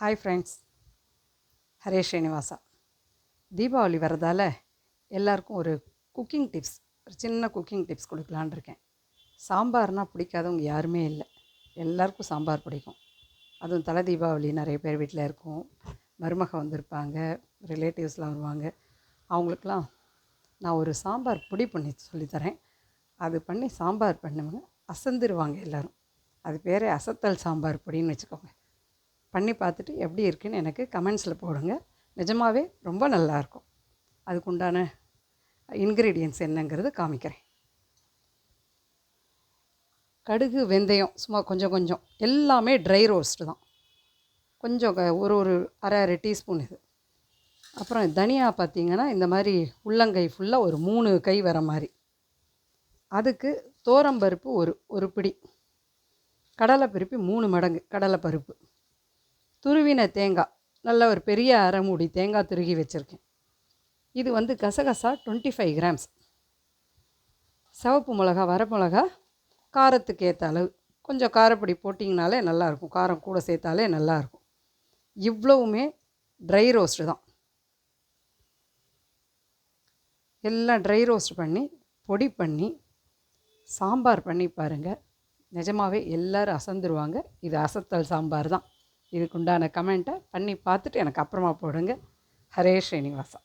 Hi friends, Hare Srinivasa. Deepavali வரதால் எல்லாருக்கும் ஒரு குக்கிங் டிப்ஸ், ஒரு சின்ன குக்கிங் டிப்ஸ் கொடுக்கலான் இருக்கேன். சாம்பார்னால் பிடிக்காதவங்க யாருமே இல்லை, எல்லாருக்கும் சாம்பார் பிடிக்கும். அதுவும் தலை தீபாவளி நிறைய பேர் வீட்டில் இருக்கும், மருமக வந்திருப்பாங்க, ரிலேட்டிவ்ஸ்லாம் வருவாங்க. அவங்களுக்கெலாம் நான் ஒரு சாம்பார் பொடி பண்ணி சொல்லித்தரேன். அது பண்ணி சாம்பார் பண்ணுவேங்க, அசந்துருவாங்க எல்லோரும். அது பேரே அசத்தல் சாம்பார் பொடின்னு வச்சுக்கோங்க. பண்ணி பார்த்துட்டு எப்படி இருக்குன்னு எனக்கு கமெண்ட்ஸில் போடுங்க. நிஜமாகவே ரொம்ப நல்லாயிருக்கும். அதுக்கு உண்டான இன்க்ரீடியன்ட்ஸ் என்னங்கிறது காமிக்கிறேன். கடுகு, வெந்தயம் சும்மா கொஞ்சம் கொஞ்சம், எல்லாமே ட்ரை ரோஸ்ட்டு தான். கொஞ்சம் ஒரு அரை டீஸ்பூன் இது. அப்புறம் தனியா பார்த்திங்கன்னா இந்த மாதிரி உள்ளங்கை ஃபுல்லாக ஒரு 3 கை வர மாதிரி. அதுக்கு தோரம்பருப்பு ஒரு பிடி, கடலைப்பருப்பு 3 மடங்கு கடலைப்பருப்பு, துருவின தேங்காய், நல்ல ஒரு பெரிய அரை மூடி தேங்காய் துருகி வச்சுருக்கேன். இது வந்து கசகசா 25 கிராம்ஸ், சிவப்பு மிளகா, வரமிளகா காரத்துக்கு ஏற்ற அளவு, கொஞ்சம் காரப்பொடி போட்டிங்கனாலே நல்லாயிருக்கும், காரம் கூட சேர்த்தாலே நல்லாயிருக்கும். இவ்வளவுமே ட்ரை ரோஸ்ட்டு தான். எல்லாம் ட்ரை ரோஸ்ட் பண்ணி பொடி பண்ணி சாம்பார் பண்ணி பாருங்கள். நிஜமாகவே எல்லோரும் அசந்துருவாங்க. இது அசத்தல் சாம்பார் தான். இதுக்குண்டான கமெண்ட்டை பண்ணி பார்த்துட்டு எனக்கு அப்புறமா போடுங்க. ஹரே ஸ்ரீனிவாசா.